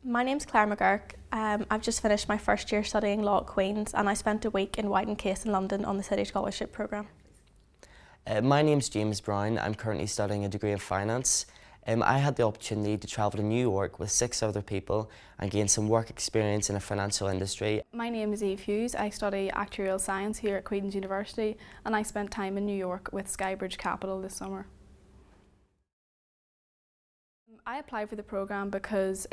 My name's Claire McGurk. I've just finished my first year studying law at Queen's and I spent a week in White & Case in London on the City Scholarship programme. My name's Bryan. I'm currently studying a degree in finance. I had the opportunity to travel to New York with 6 other people and gain some work experience in a financial industry. My name is Hughes. I study actuarial science here at Queen's University and I spent time in New York with Skybridge Capital this summer. I applied for the programme because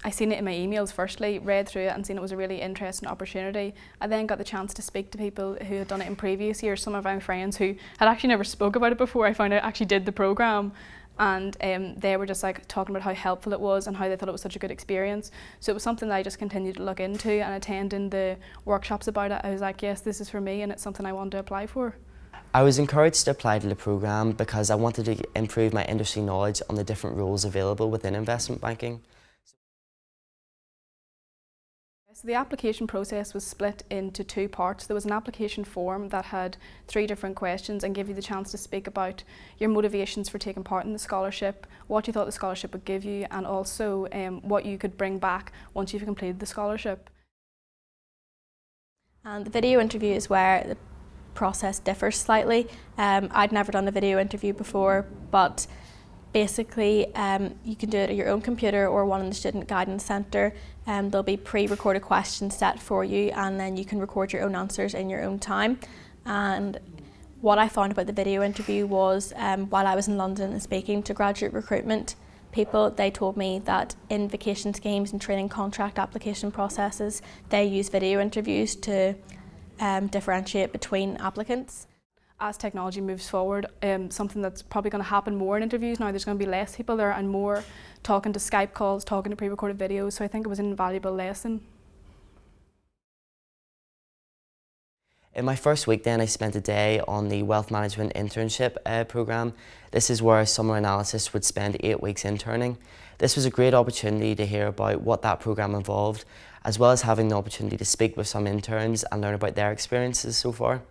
I seen it in my emails firstly, read through it and seen it was a really interesting opportunity. I then got the chance to speak to people who had done it in previous years, some of my friends who had actually never spoke about it before I found out actually did the programme, and they were just like talking about how helpful it was and how they thought it was such a good experience. So it was something that I just continued to look into, and attending the workshops about it, I was like, yes, this is for me and it's something I wanted to apply for. I was encouraged to apply to the programme because I wanted to improve my industry knowledge on the different roles available within investment banking. So the application process was split into 2 parts. There was an application form that had 3 different questions and gave you the chance to speak about your motivations for taking part in the scholarship, what you thought the scholarship would give you, and also what you could bring back once you've completed the scholarship. And the video interview is where the process differs slightly. I'd never done a video interview before, but basically you can do it at your own computer or one in the Student Guidance Centre. There'll be pre-recorded questions set for you and then you can record your own answers in your own time. And what I found about the video interview was while I was in London and speaking to graduate recruitment people, they told me that in vacation schemes and training contract application processes, they use video interviews to differentiate between applicants. As technology moves forward, something that's probably going to happen more in interviews now, there's going to be less people there and more talking to Skype calls, talking to pre-recorded videos, so I think it was an invaluable lesson. In my first week then I spent a day on the Wealth Management Internship programme. This is where a summer analyst would spend 8 weeks interning. This was a great opportunity to hear about what that programme involved, as well as having the opportunity to speak with some interns and learn about their experiences so far.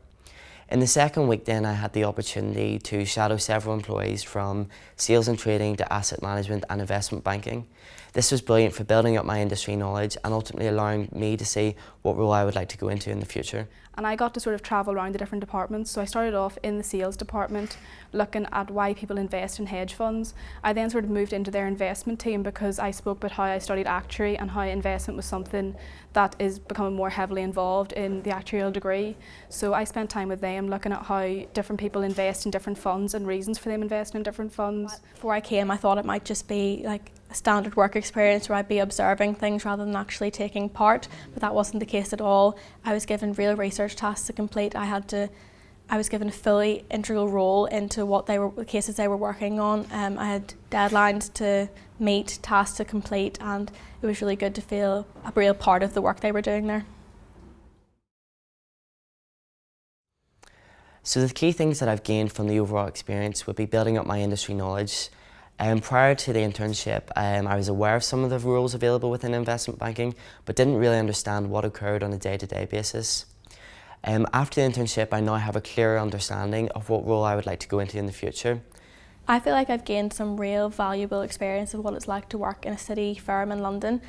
In the second week then I had the opportunity to shadow several employees from sales and trading to asset management and investment banking. This was brilliant for building up my industry knowledge and ultimately allowing me to see what role I would like to go into in the future. And I got to sort of travel around the different departments. So I started off in the sales department looking at why people invest in hedge funds. I then sort of moved into their investment team because I spoke about how I studied actuary and how investment was something that is becoming more heavily involved in the actuarial degree. So I spent time with them looking at how different people invest in different funds and reasons for them investing in different funds. Before I came I thought it might just be like a standard work experience where I'd be observing things rather than actually taking part, but that wasn't the case at all. I was given real research tasks to complete. I was given a fully integral role into the cases they were working on. I had deadlines to meet, tasks to complete, and it was really good to feel a real part of the work they were doing there. So the key things that I've gained from the overall experience would be building up my industry knowledge. Prior to the internship, I was aware of some of the rules available within investment banking, but didn't really understand what occurred on a day-to-day basis. After the internship, I now have a clearer understanding of what role I would like to go into in the future. I feel like I've gained some real valuable experience of what it's like to work in a city firm in London.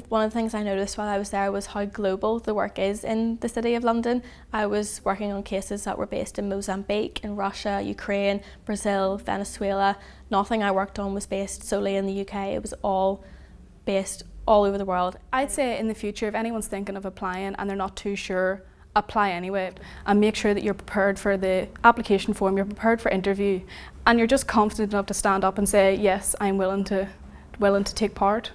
One of the things I noticed while I was there was how global the work is in the City of London. I was working on cases that were based in Mozambique, in Russia, Ukraine, Brazil, Venezuela. Nothing I worked on was based solely in the UK. It was all based all over the world. I'd say in the future, if anyone's thinking of applying and they're not too sure, apply anyway and make sure that you're prepared for the application form, you're prepared for interview, and you're just confident enough to stand up and say, yes, I'm willing to take part.